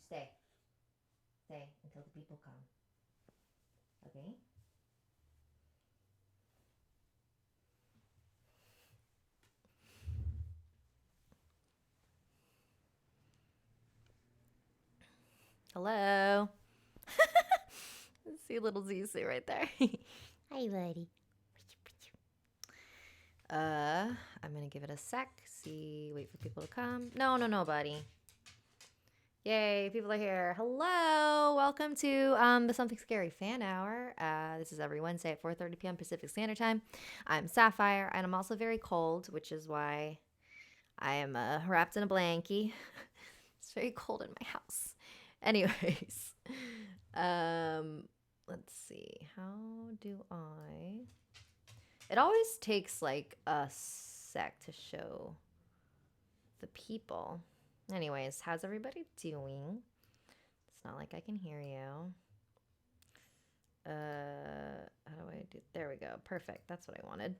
Stay. Stay until the people come. Okay? Hello. See little Zizu right there. Hi, buddy. I'm gonna give it a sec. See, wait for people to come. No, buddy. Yay, people are here. Hello, welcome to the Something Scary Fan Hour. This is every Wednesday at 4:30 p.m. Pacific Standard Time. I'm Sapphire, and I'm also very cold, which is why I am wrapped in a blankie. It's very cold in my house. Anyways, let's see. How do I? It always takes like a sec to show the people. Anyways, how's everybody doing? It's not like I can hear you. How do I do? There we go. Perfect. That's what I wanted.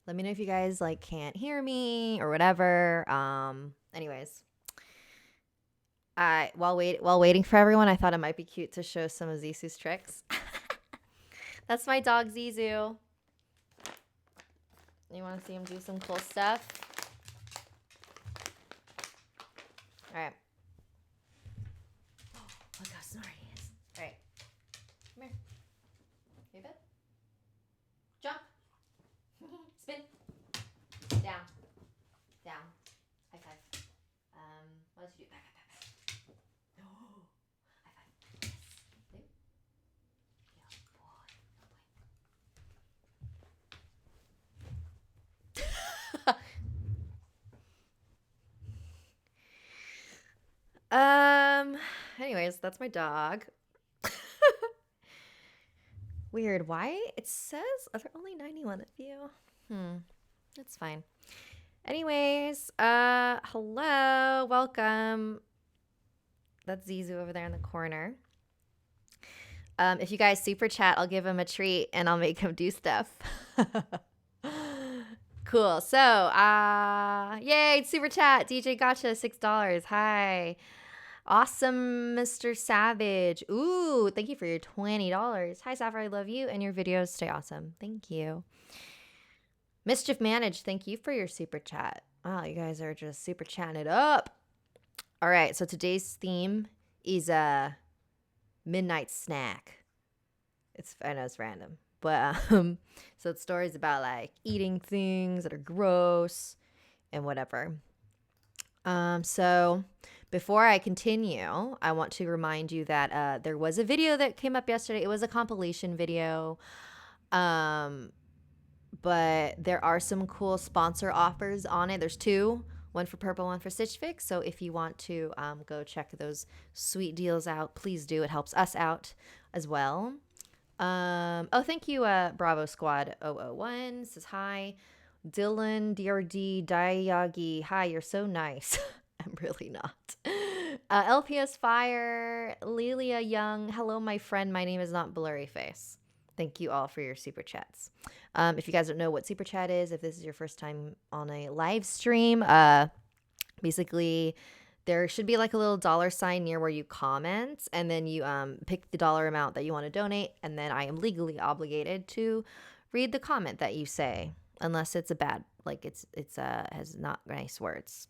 Let me know if you guys like can't hear me or whatever. Anyways, while waiting for everyone, I thought it might be cute to show some of Zisu's tricks. That's my dog Zizu. You want to see him do some cool stuff? All right. Oh, look how smart he is. All right. Come here. Hey, bud. Jump. Spin. Down. Down. High five. What else you do? Back. No. High five. Yes. There. Good boy. Anyways, that's my dog. Weird. Why? It says there are only 91 of you. That's fine. Anyways, hello, welcome. That's Zizu over there in the corner. If you guys super chat, I'll give him a treat and I'll make him do stuff. Cool. So, yay, super chat. DJ Gotcha, $6. Hi. Awesome, Mr. Savage. Ooh, thank you for your $20. Hi, Sapphire. I love you and your videos stay awesome. Thank you. Mischief Managed, thank you for your super chat. Wow, you guys are just super chatting it up. All right, so today's theme is a midnight snack. I know it's random, but so it's stories about like eating things that are gross and whatever. So before I continue, I want to remind you that there was a video that came up yesterday. It was a compilation video. But there are some cool sponsor offers on it. There's two, one for Purple, one for Stitch Fix. So if you want to go check those sweet deals out, please do. It helps us out as well. Thank you, Bravo Squad 001 says hi. Dylan DRD Dayagi, hi, you're so nice. I'm really not. LPS Fire, Lilia Young, hello, my friend. My name is not Blurry Face. Thank you all for your super chats. If you guys don't know what super chat is, if this is your first time on a live stream, basically there should be like a little $sign near where you comment, and then you pick the dollar amount that you want to donate, and then I am legally obligated to read the comment that you say, unless it's a bad, like it's has not nice words.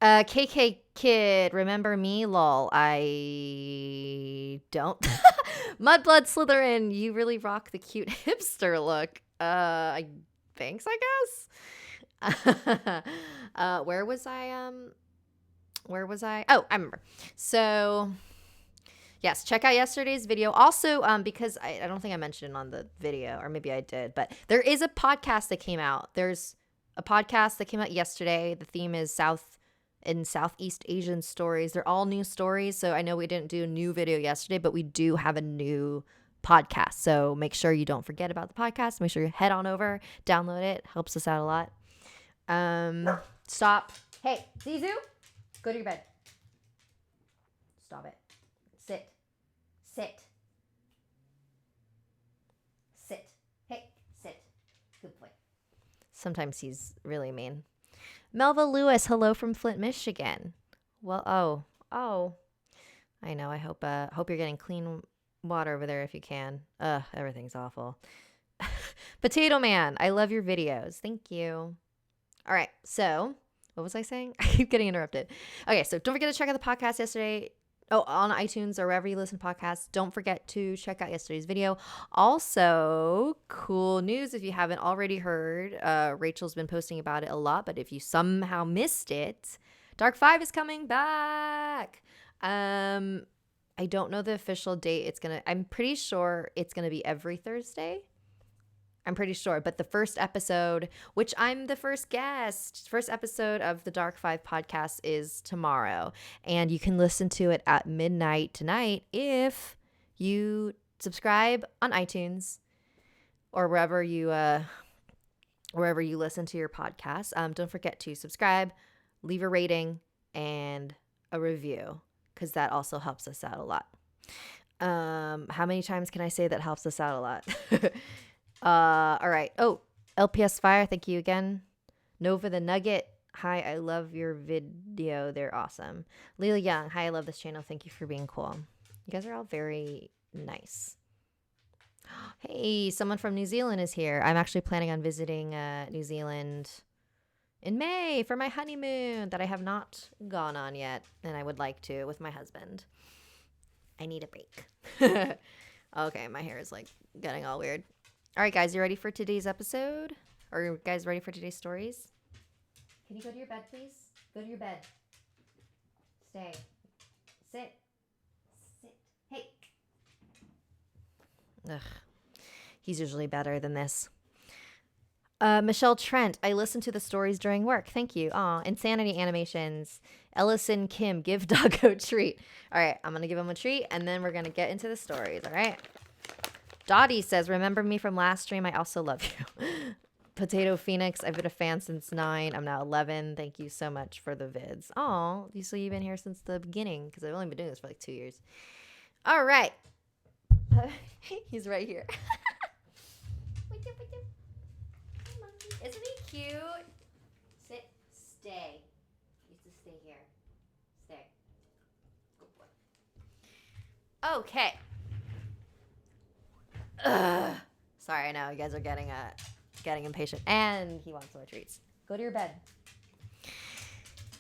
KK Kid, remember me? Lol. I don't. Mudblood Slytherin, you really rock the cute hipster look. Thanks, I guess. Where was I? Oh, I remember. So, yes, check out yesterday's video. Also, because I don't think I mentioned it on the video, or maybe I did, but there is a podcast that came out. There's a podcast that came out yesterday. The theme is Southeast Asian stories. They're all new stories. So I know we didn't do a new video yesterday, but we do have a new podcast. So make sure you don't forget about the podcast. Make sure you head on over, download it. Helps us out a lot. Stop. Hey, Zizu, go to your bed. Stop it. Sit. Hey, sit. Good boy. Sometimes he's really mean. Melva Lewis, hello from Flint, Michigan. Well, oh. I know. I hope you're getting clean water over there if you can. Everything's awful. Potato Man, I love your videos. Thank you. All right. So, what was I saying? I keep getting interrupted. Okay. So, don't forget to check out the podcast yesterday. Oh, on iTunes or wherever you listen to podcasts. Don't forget to check out yesterday's video. Also, cool news if you haven't already heard. Rachel's been posting about it a lot, but if you somehow missed it, Dark 5 is coming back. I don't know the official date. I'm pretty sure it's gonna be every Thursday. I'm pretty sure. But the first episode, which I'm the first guest, first episode of the Dark 5 podcast is tomorrow. And you can listen to it at midnight tonight if you subscribe on iTunes or wherever you listen to your podcast. Don't forget to subscribe, leave a rating, and a review, because that also helps us out a lot. How many times can I say that helps us out a lot? All right. Oh, LPS Fire, thank you again. Nova the Nugget, hi, I love your video. They're awesome. Lila Young, hi, I love this channel. Thank you for being cool. You guys are all very nice. Hey, someone from New Zealand is here. I'm actually planning on visiting New Zealand in May for my honeymoon that I have not gone on yet, and I would like to with my husband. I need a break. Okay, my hair is like getting all weird. All right, guys, you ready for today's episode? Are you guys ready for today's stories? Can you go to your bed, please? Go to your bed. Stay. Sit. Sit. Hey. Ugh. He's usually better than this. Michelle Trent, I listen to the stories during work. Thank you. Aw, Insanity Animations. Ellison Kim, give Doggo a treat. All right, I'm going to give him a treat, and then we're going to get into the stories, all right? Dottie says, remember me from last stream? I also love you. Potato Phoenix, I've been a fan since 9. I'm now 11. Thank you so much for the vids. Aw, so you've been here since the beginning, because I've only been doing this for like 2 years. All right. He's right here. Isn't he cute? Sit. Stay. You have to stay here. Stay. Good boy. Okay. Sorry, I know you guys are getting impatient, and he wants more treats. Go to your bed.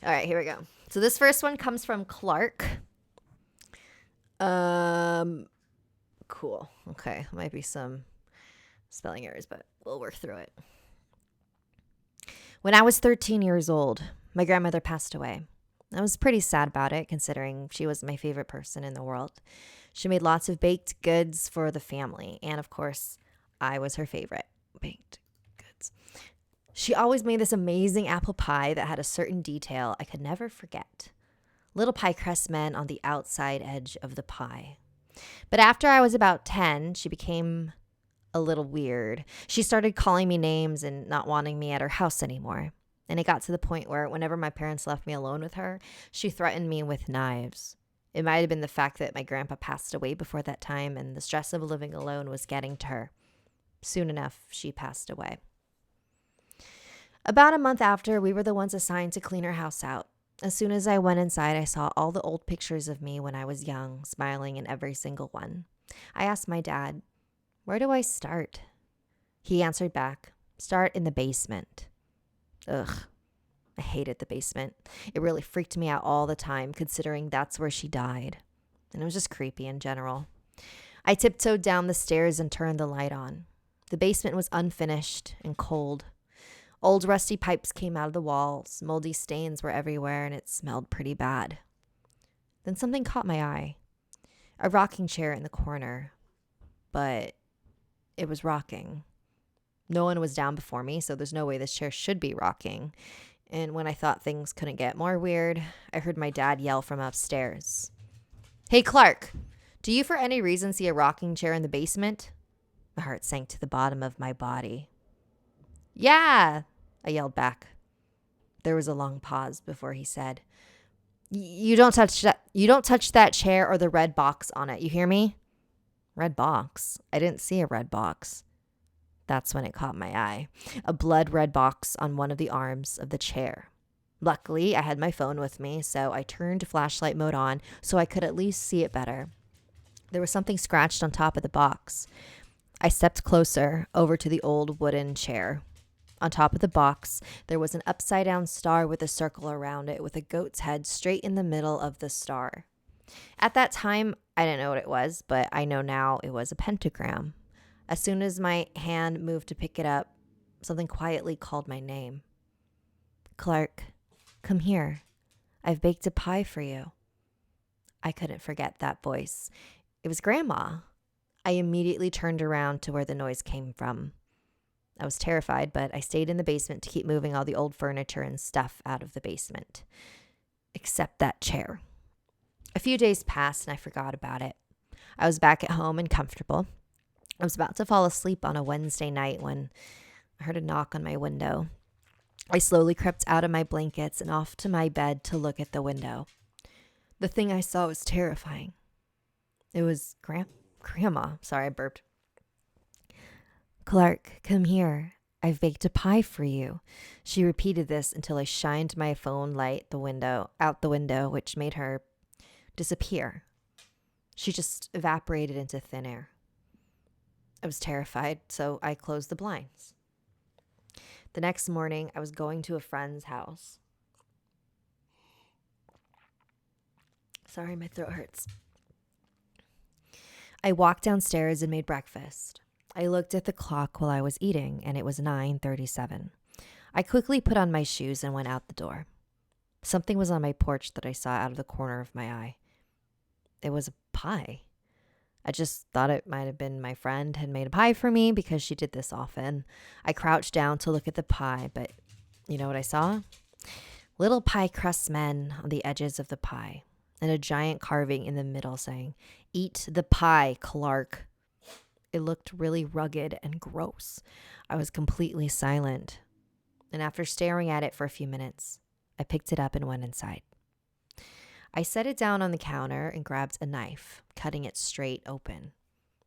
All right, here we go. So this first one comes from Clark. Cool. Okay, might be some spelling errors, but we'll work through it. When I was 13 years old, my grandmother passed away. I was pretty sad about it, considering she was my favorite person in the world. She made lots of baked goods for the family, and of course, I was her favorite. Baked goods. She always made this amazing apple pie that had a certain detail I could never forget. Little pie crust meant on the outside edge of the pie. But after I was about 10, she became a little weird. She started calling me names and not wanting me at her house anymore. And it got to the point where whenever my parents left me alone with her, she threatened me with knives. It might have been the fact that my grandpa passed away before that time, and the stress of living alone was getting to her. Soon enough, she passed away. About a month after, we were the ones assigned to clean her house out. As soon as I went inside, I saw all the old pictures of me when I was young, smiling in every single one. I asked my dad, "Where do I start?" He answered back, "Start in the basement." Ugh, I hated the basement. It really freaked me out all the time, considering that's where she died. And it was just creepy in general. I tiptoed down the stairs and turned the light on. The basement was unfinished and cold. Old rusty pipes came out of the walls, moldy stains were everywhere, and it smelled pretty bad. Then something caught my eye. A rocking chair in the corner. But it was rocking. No one was down before me, so there's no way this chair should be rocking. And when I thought things couldn't get more weird, I heard my dad yell from upstairs. "Hey, Clark, do you for any reason see a rocking chair in the basement?" My heart sank to the bottom of my body. "Yeah," I yelled back. There was a long pause before he said, You don't touch that chair or the red box on it. You hear me?" Red box? I didn't see a red box. That's when it caught my eye. A blood red box on one of the arms of the chair. Luckily, I had my phone with me, so I turned flashlight mode on so I could at least see it better. There was something scratched on top of the box. I stepped closer, over to the old wooden chair. On top of the box, there was an upside down star with a circle around it, with a goat's head straight in the middle of the star. At that time, I didn't know what it was, but I know now it was a pentagram. As soon as my hand moved to pick it up, something quietly called my name. Clark, come here. I've baked a pie for you. I couldn't forget that voice. It was Grandma. I immediately turned around to where the noise came from. I was terrified, but I stayed in the basement to keep moving all the old furniture and stuff out of the basement. Except that chair. A few days passed and I forgot about it. I was back at home and comfortable. I was about to fall asleep on a Wednesday night when I heard a knock on my window. I slowly crept out of my blankets and off to my bed to look at the window. The thing I saw was terrifying. It was Grandma. Sorry, I burped. Clark, come here. I've baked a pie for you. She repeated this until I shined my phone light out the window, which made her disappear. She just evaporated into thin air. I was terrified, so I closed the blinds. The next morning, I was going to a friend's house. Sorry, my throat hurts. I walked downstairs and made breakfast. I looked at the clock while I was eating, and it was 9:37. I quickly put on my shoes and went out the door. Something was on my porch that I saw out of the corner of my eye. It was a pie. I just thought it might have been my friend had made a pie for me because she did this often. I crouched down to look at the pie, but you know what I saw? Little pie crust men on the edges of the pie, and a giant carving in the middle saying, "Eat the pie, Clark." It looked really rugged and gross. I was completely silent. And after staring at it for a few minutes, I picked it up and went inside. I set it down on the counter and grabbed a knife, cutting it straight open.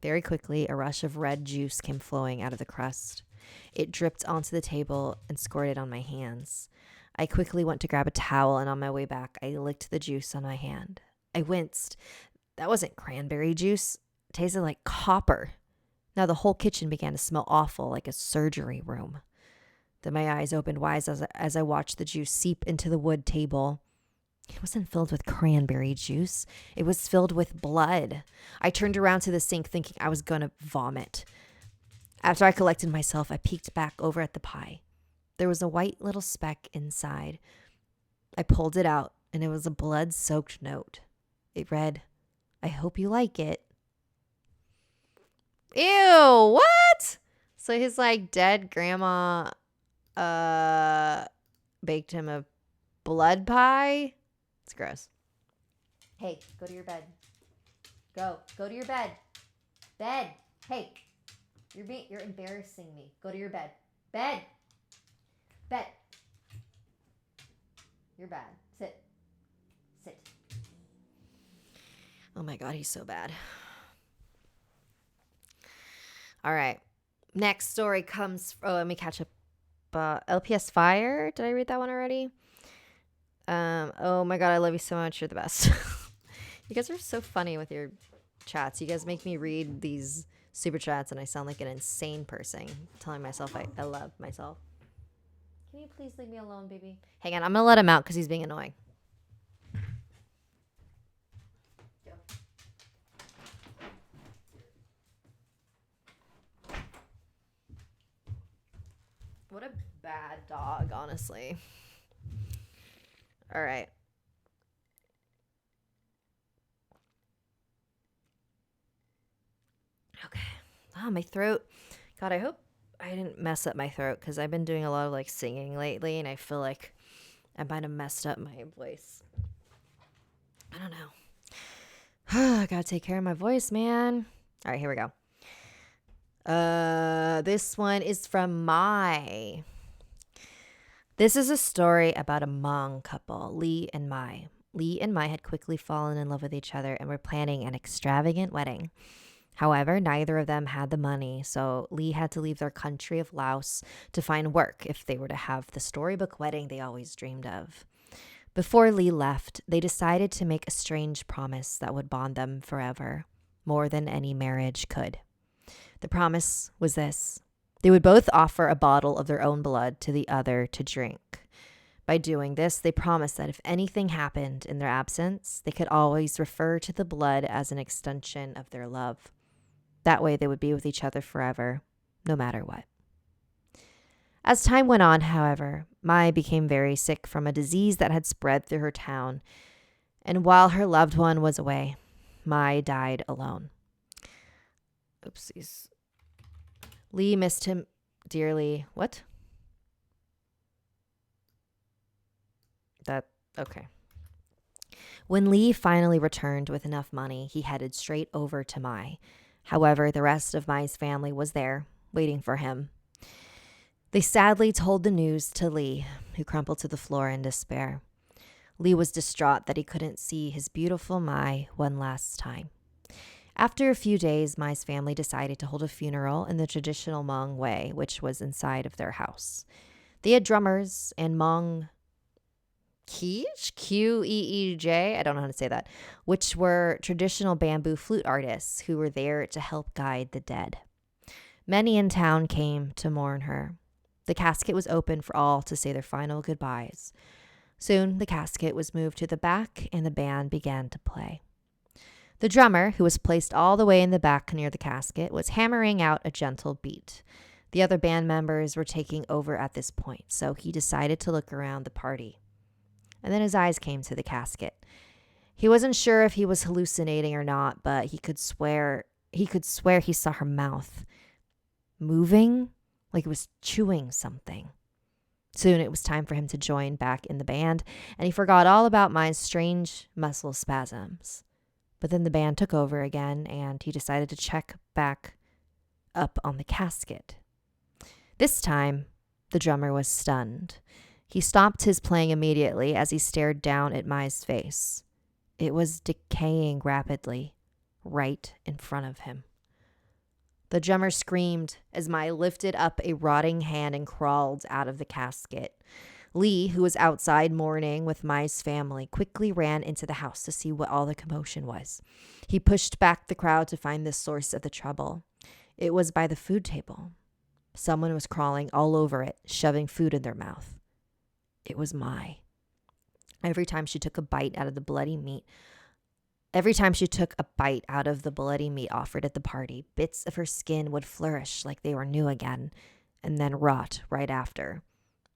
Very quickly, a rush of red juice came flowing out of the crust. It dripped onto the table and squirted on my hands. I quickly went to grab a towel, and on my way back, I licked the juice on my hand. I winced. That wasn't cranberry juice. It tasted like copper. Now the whole kitchen began to smell awful, like a surgery room. Then my eyes opened wide as I watched the juice seep into the wood table. It wasn't filled with cranberry juice. It was filled with blood. I turned around to the sink thinking I was going to vomit. After I collected myself, I peeked back over at the pie. There was a white little speck inside. I pulled it out, and it was a blood-soaked note. It read, "I hope you like it." Ew, what? So his dead grandma baked him a blood pie? It's gross. Hey, go to your bed. Go to your bed. Bed. Hey, you're embarrassing me. Go to your bed. Bed. You're bad. Sit. Oh my God, he's so bad. All right. Next story comes. Let me catch up. LPS Fire. Did I read that one already? Oh my God, I love you so much. You're the best. You guys are so funny with your chats. You guys make me read these super chats, and I sound like an insane person telling myself I love myself. Can you please leave me alone, baby? Hang on, I'm gonna let him out because he's being annoying. What a bad dog, honestly. All right. Okay. Oh, my throat. God, I hope I didn't mess up my throat because I've been doing a lot of singing lately, and I feel like I might have messed up my voice. I don't know. I gotta take care of my voice, man. All right, here we go. This one is from Mai. This is a story about a Hmong couple, Lee and Mai. Lee and Mai had quickly fallen in love with each other and were planning an extravagant wedding. However, neither of them had the money, so Lee had to leave their country of Laos to find work if they were to have the storybook wedding they always dreamed of. Before Lee left, they decided to make a strange promise that would bond them forever, more than any marriage could. The promise was this: they would both offer a bottle of their own blood to the other to drink. By doing this, they promised that if anything happened in their absence, they could always refer to the blood as an extension of their love. That way they would be with each other forever, no matter what. As time went on, however, Mai became very sick from a disease that had spread through her town, and while her loved one was away, Mai died alone. Oopsies. Lee missed him dearly. What? Okay. When Lee finally returned with enough money, he headed straight over to Mai. However, the rest of Mai's family was there, waiting for him. They sadly told the news to Lee, who crumpled to the floor in despair. Lee was distraught that he couldn't see his beautiful Mai one last time. After a few days, Mai's family decided to hold a funeral in the traditional Hmong way, which was inside of their house. They had drummers and Hmong Keej, Queej, I don't know how to say that, which were traditional bamboo flute artists who were there to help guide the dead. Many in town came to mourn her. The casket was open for all to say their final goodbyes. Soon, the casket was moved to the back and the band began to play. The drummer, who was placed all the way in the back near the casket, was hammering out a gentle beat. The other band members were taking over at this point, so he decided to look around the party. And then his eyes came to the casket. He wasn't sure if he was hallucinating or not, but he could swear he saw her mouth moving like it was chewing something. Soon it was time for him to join back in the band, and he forgot all about Mai's strange muscle spasms. But then the band took over again, and he decided to check back up on the casket. This time, the drummer was stunned. He stopped his playing immediately as he stared down at Mai's face. It was decaying rapidly, right in front of him. The drummer screamed as Mai lifted up a rotting hand and crawled out of the casket. Lee, who was outside mourning with Mai's family, quickly ran into the house to see what all the commotion was. He pushed back the crowd to find the source of the trouble. It was by the food table. Someone was crawling all over it, shoving food in their mouth. It was Mai. Every time she took a bite out of the bloody meat offered at the party, bits of her skin would flourish like they were new again, and then rot right after.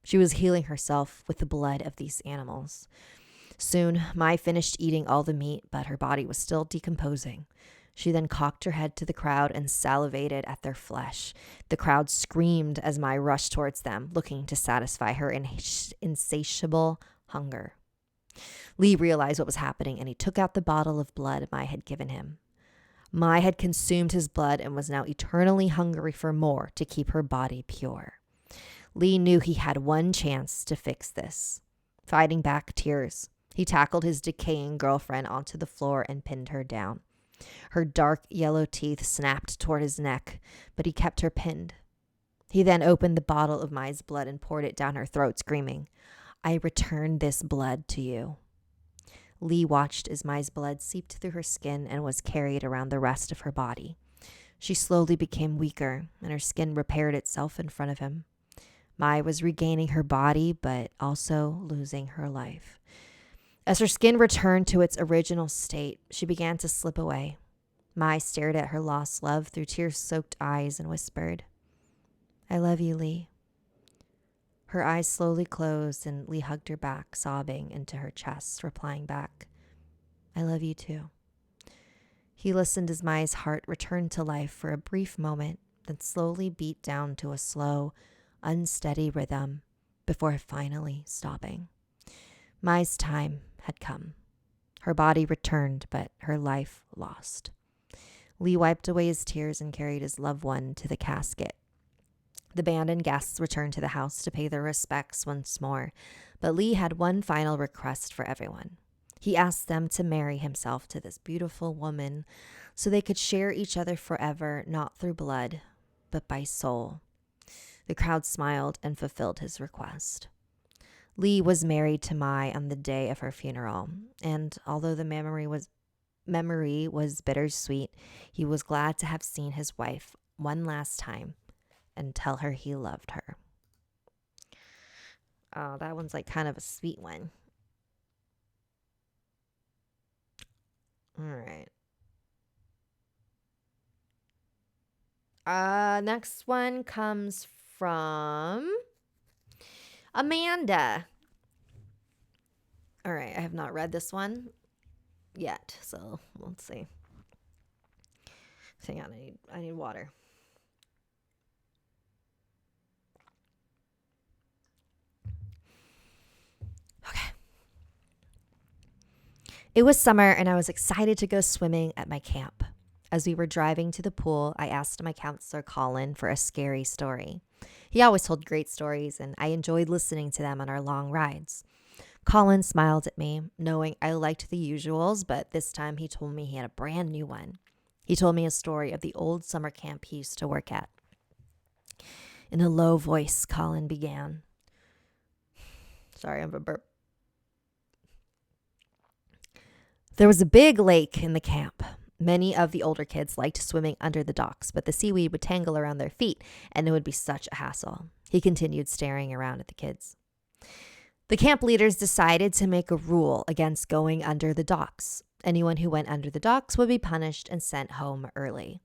She was healing herself with the blood of these animals. Soon, Mai finished eating all the meat, but her body was still decomposing. She then cocked her head to the crowd and salivated at their flesh. The crowd screamed as Mai rushed towards them, looking to satisfy her insatiable hunger. Lee realized what was happening, and he took out the bottle of blood Mai had given him. Mai had consumed his blood and was now eternally hungry for more to keep her body pure. Lee knew he had one chance to fix this. Fighting back tears, he tackled his decaying girlfriend onto the floor and pinned her down. Her dark yellow teeth snapped toward his neck, but he kept her pinned. He then opened the bottle of Mai's blood and poured it down her throat, screaming, "I return this blood to you." Lee watched as Mai's blood seeped through her skin and was carried around the rest of her body. She slowly became weaker, and her skin repaired itself in front of him. Mai was regaining her body, but also losing her life. As her skin returned to its original state, she began to slip away. Mai stared at her lost love through tear-soaked eyes and whispered, "I love you, Lee." Her eyes slowly closed, and Lee hugged her back, sobbing into her chest, replying back, "I love you too." He listened as Mai's heart returned to life for a brief moment, then slowly beat down to a slow, unsteady rhythm before finally stopping. Mai's time had come. Her body returned, but her life lost. Lee wiped away his tears and carried his loved one to the casket. The band and guests returned to the house to pay their respects once more, but Lee had one final request for everyone. He asked them to marry himself to this beautiful woman so they could share each other forever, not through blood, but by soul. The crowd smiled and fulfilled his request. Lee was married to Mai on the day of her funeral, and although the memory was bittersweet, he was glad to have seen his wife one last time and tell her he loved her. Oh, that one's like kind of a sweet one. All right. Next one comes from Amanda. All right, I have not read this one yet, so let's see. Hang on, I need water. Okay. It was summer and I was excited to go swimming at my camp. As we were driving to the pool, I asked my counselor Colin for a scary story. He always told great stories, and I enjoyed listening to them on our long rides. Colin smiled at me, knowing I liked the usuals, but this time he told me he had a brand new one. He told me a story of the old summer camp he used to work at. In a low voice, Colin began. Sorry, I'm a burp. There was a big lake in the camp. Many of the older kids liked swimming under the docks, but the seaweed would tangle around their feet, and it would be such a hassle. He continued staring around at the kids. The camp leaders decided to make a rule against going under the docks. Anyone who went under the docks would be punished and sent home early.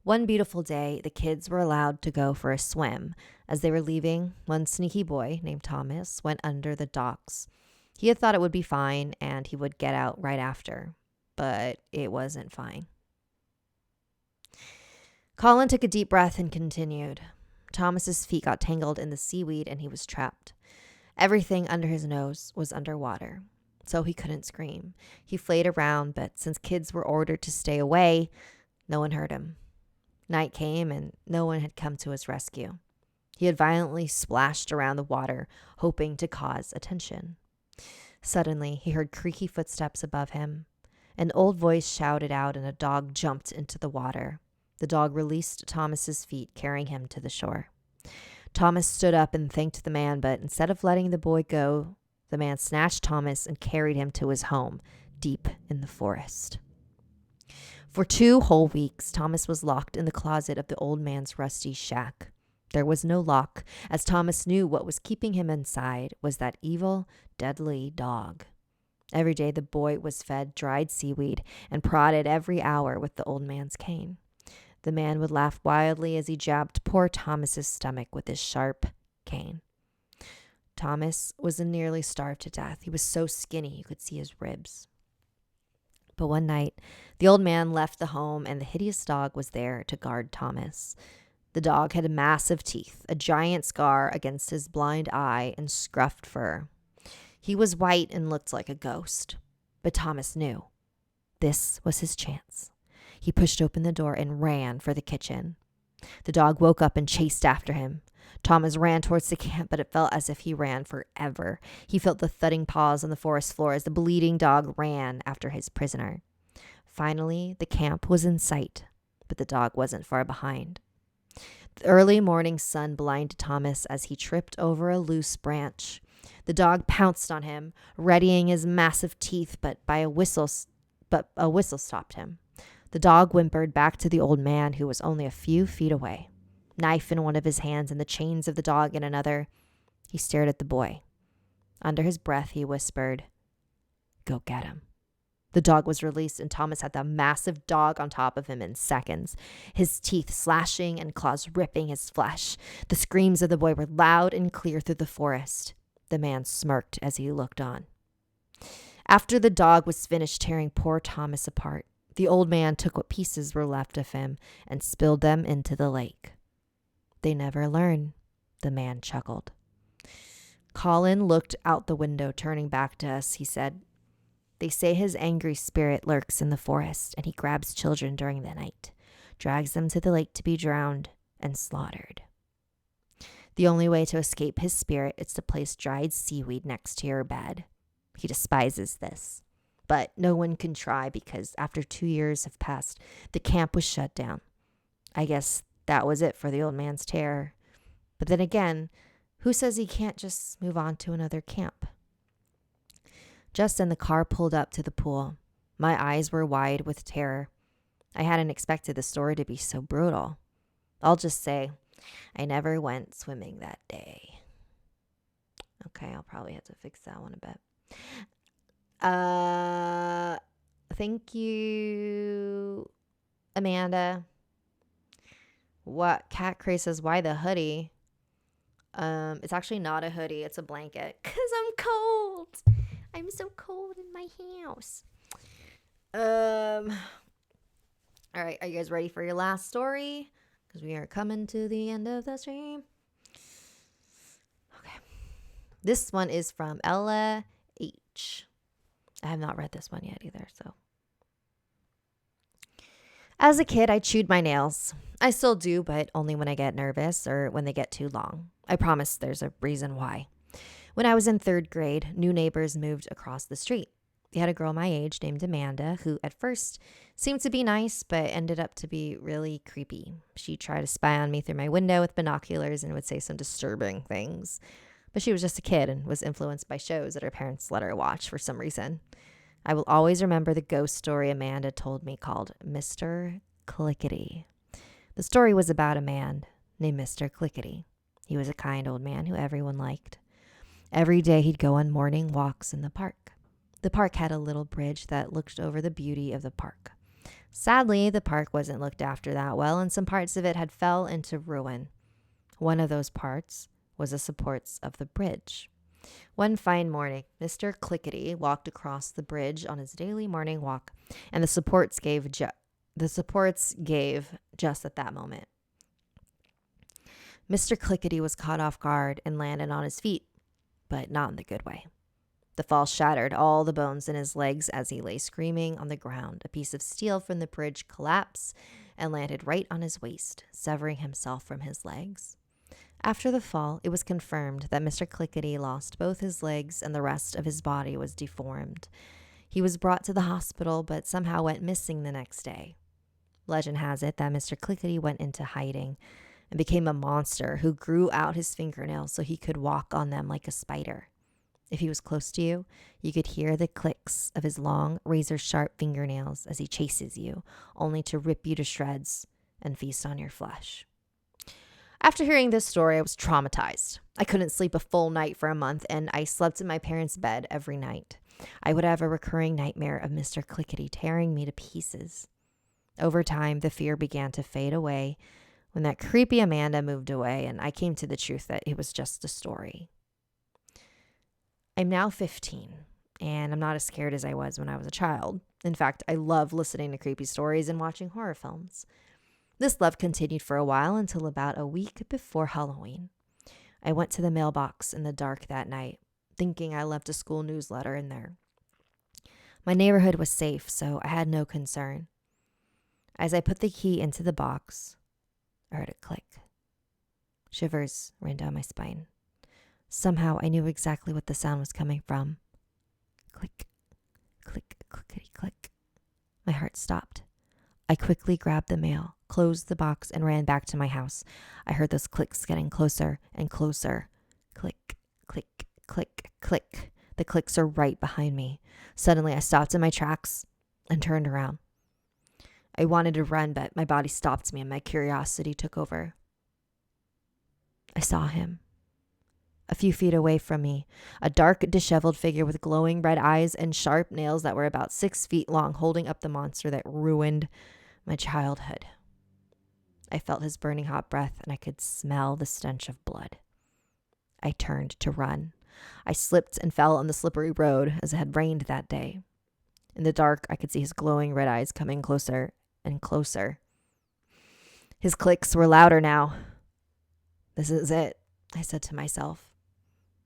One beautiful day, the kids were allowed to go for a swim. As they were leaving, one sneaky boy named Thomas went under the docks. He had thought it would be fine and he would get out right after, but it wasn't fine. Colin took a deep breath and continued. Thomas's feet got tangled in the seaweed and he was trapped. Everything under his nose was underwater, so he couldn't scream. He flayed around, but since kids were ordered to stay away, no one heard him. Night came and no one had come to his rescue. He had violently splashed around the water, hoping to cause attention. Suddenly, he heard creaky footsteps above him. An old voice shouted out and a dog jumped into the water. The dog released Thomas's feet, carrying him to the shore. Thomas stood up and thanked the man, but instead of letting the boy go, the man snatched Thomas and carried him to his home, deep in the forest. For 2 whole weeks, Thomas was locked in the closet of the old man's rusty shack. There was no lock, as Thomas knew what was keeping him inside was that evil, deadly dog. Every day the boy was fed dried seaweed and prodded every hour with the old man's cane. The man would laugh wildly as he jabbed poor Thomas's stomach with his sharp cane. Thomas was nearly starved to death. He was so skinny you could see his ribs. But one night, the old man left the home and the hideous dog was there to guard Thomas. The dog had massive teeth, a giant scar against his blind eye, and scruffed fur. He was white and looked like a ghost. But Thomas knew. This was his chance. He pushed open the door and ran for the kitchen. The dog woke up and chased after him. Thomas ran towards the camp, but it felt as if he ran forever. He felt the thudding paws on the forest floor as the bleeding dog ran after his prisoner. Finally, the camp was in sight, but the dog wasn't far behind. The early morning sun blinded Thomas as he tripped over a loose branch. The dog pounced on him, readying his massive teeth, but a whistle stopped him. The dog whimpered back to the old man, who was only a few feet away. Knife in one of his hands and the chains of the dog in another, he stared at the boy. Under his breath, he whispered, "Go get him." The dog was released, and Thomas had the massive dog on top of him in seconds, his teeth slashing and claws ripping his flesh. The screams of the boy were loud and clear through the forest. The man smirked as he looked on. After the dog was finished tearing poor Thomas apart, the old man took what pieces were left of him and spilled them into the lake. "They never learn," the man chuckled. Colin looked out the window, turning back to us. He said, "They say his angry spirit lurks in the forest, and he grabs children during the night, drags them to the lake to be drowned and slaughtered. The only way to escape his spirit is to place dried seaweed next to your bed. He despises this. But no one can try because after 2 years have passed, the camp was shut down. I guess that was it for the old man's terror. But then again, who says he can't just move on to another camp? Just then the car pulled up to the pool. My eyes were wide with terror. I hadn't expected the story to be so brutal. I'll just say, I never went swimming that day. Okay, I'll probably have to fix that one a bit. Thank you, Amanda. What? Cat Cray says, why the hoodie? It's actually not a hoodie. It's a blanket. Because I'm cold. I'm so cold in my house. All right. Are you guys ready for your last story? Because we are coming to the end of the stream. Okay. This one is from Ella H. I have not read this one yet either, so. As a kid, I chewed my nails. I still do, but only when I get nervous or when they get too long. I promise there's a reason why. When I was in 3rd grade, new neighbors moved across the street. They had a girl my age named Amanda, who at first seemed to be nice, but ended up to be really creepy. She tried to spy on me through my window with binoculars and would say some disturbing things. But she was just a kid and was influenced by shows that her parents let her watch for some reason. I will always remember the ghost story Amanda told me called Mr. Clickety. The story was about a man named Mr. Clickety. He was a kind old man who everyone liked. Every day he'd go on morning walks in the park. The park had a little bridge that looked over the beauty of the park. Sadly, the park wasn't looked after that well, and some parts of it had fell into ruin. One of those parts was the supports of the bridge. One fine morning, Mr. Clickety walked across the bridge on his daily morning walk, and the supports gave just at that moment. Mr. Clickety was caught off guard and landed on his feet, but not in the good way. The fall shattered all the bones in his legs as he lay screaming on the ground. A piece of steel from the bridge collapsed and landed right on his waist, severing himself from his legs. After the fall, it was confirmed that Mr. Clickety lost both his legs and the rest of his body was deformed. He was brought to the hospital, but somehow went missing the next day. Legend has it that Mr. Clickety went into hiding and became a monster who grew out his fingernails so he could walk on them like a spider. If he was close to you, you could hear the clicks of his long, razor-sharp fingernails as he chases you, only to rip you to shreds and feast on your flesh. After hearing this story, I was traumatized. I couldn't sleep a full night for a month, and I slept in my parents' bed every night. I would have a recurring nightmare of Mr. Clickety tearing me to pieces. Over time, the fear began to fade away when that creepy Amanda moved away, and I came to the truth that it was just a story. I'm now 15, and I'm not as scared as I was when I was a child. In fact, I love listening to creepy stories and watching horror films. This love continued for a while until about a week before Halloween. I went to the mailbox in the dark that night, thinking I left a school newsletter in there. My neighborhood was safe, so I had no concern. As I put the key into the box, I heard a click. Shivers ran down my spine. Somehow I knew exactly what the sound was coming from. Click, click, clickety, click. My heart stopped. I quickly grabbed the mail, closed the box, and ran back to my house. I heard those clicks getting closer and closer. Click, click, click, click. The clicks are right behind me. Suddenly I stopped in my tracks and turned around. I wanted to run, but my body stopped me and my curiosity took over. I saw him. A few feet away from me, a dark, disheveled figure with glowing red eyes and sharp nails that were about 6 feet long, holding up the monster that ruined my childhood. I felt his burning hot breath, and I could smell the stench of blood. I turned to run. I slipped and fell on the slippery road as it had rained that day. In the dark, I could see his glowing red eyes coming closer and closer. His clicks were louder now. This is it, I said to myself.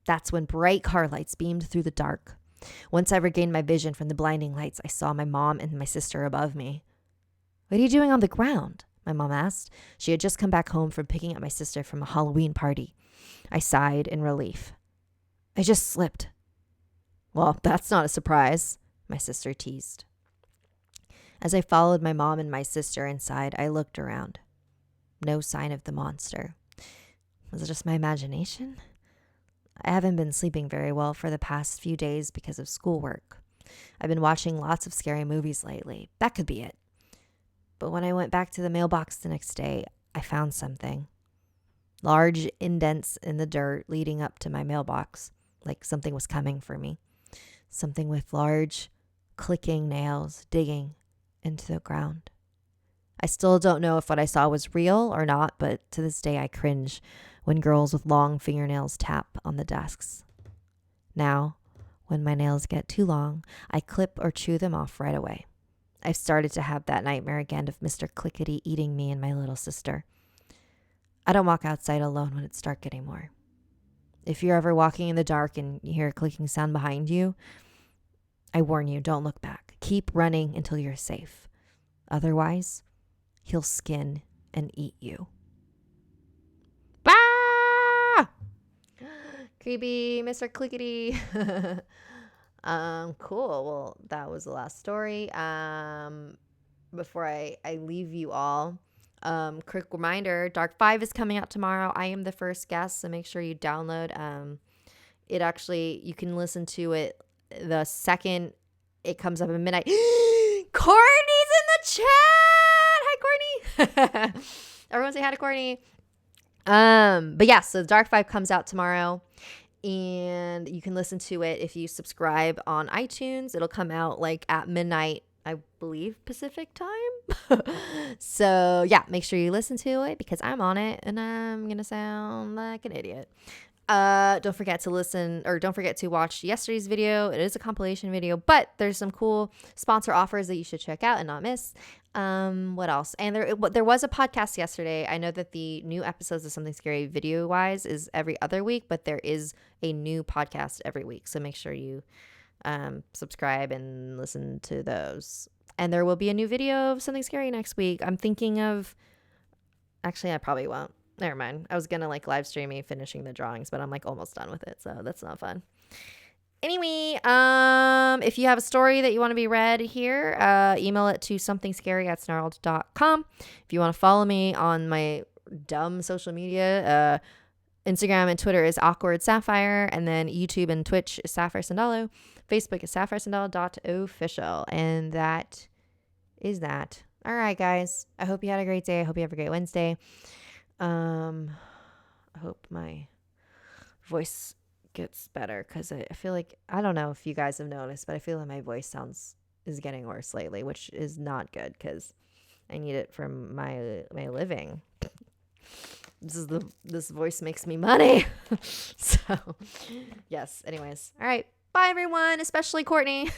That's when bright car lights beamed through the dark. Once I regained my vision from the blinding lights, I saw my mom and my sister above me. What are you doing on the ground? My mom asked. She had just come back home from picking up my sister from a Halloween party. I sighed in relief. I just slipped. Well, that's not a surprise, my sister teased. As I followed my mom and my sister inside, I looked around. No sign of the monster. Was it just my imagination? I haven't been sleeping very well for the past few days because of schoolwork. I've been watching lots of scary movies lately. That could be it. But when I went back to the mailbox the next day, I found something. Large indents in the dirt leading up to my mailbox, like something was coming for me. Something with large, clicking nails digging into the ground. I still don't know if what I saw was real or not, but to this day I cringe when girls with long fingernails tap on the desks. Now, when my nails get too long, I clip or chew them off right away. I've started to have that nightmare again of Mr. Clickety eating me and my little sister. I don't walk outside alone when it's dark anymore. If you're ever walking in the dark and you hear a clicking sound behind you, I warn you, don't look back. Keep running until you're safe. Otherwise, he'll skin and eat you. Ah! Creepy Mr. Clickety. Cool. Well, that was the last story. Before I leave you all, quick reminder, Dark 5 is coming out tomorrow. I am the first guest, so make sure you download. It actually, you can listen to it the second it comes up at midnight. Courtney's in the chat. Hi, Courtney. Everyone say hi to Courtney. But yeah, so Dark 5 comes out tomorrow. And you can listen to it if you subscribe on iTunes. It'll come out like at midnight, I believe, Pacific time. So yeah, make sure you listen to it because I'm on it and I'm going to sound like an idiot. Don't forget to watch yesterday's video. It is a compilation video, but there's some cool sponsor offers that you should check out and not miss. What else? And there was a podcast yesterday. I know that the new episodes of Something Scary video wise is every other week, but there is a new podcast every week. So make sure you subscribe and listen to those. And there will be a new video of Something Scary next week. I'm thinking of, actually, I probably won't. Never mind. I was going to live stream me finishing the drawings, but I'm almost done with it. So that's not fun. Anyway, if you have a story that you want to be read here, email it to somethingscary@snarled.com. If you want to follow me on my dumb social media, Instagram and Twitter is awkward Sapphire, and then YouTube and Twitch is Sapphire Sandalo. Facebook is sapphiresandalo.official, and that is that. All right, guys. I hope you had a great day. I hope you have a great Wednesday. I hope my voice gets better because I feel like, I don't know if you guys have noticed, but I feel like my voice is getting worse lately, which is not good because I need it for my living. This voice makes me money. So yes, anyways. All right. Bye everyone, especially Courtney.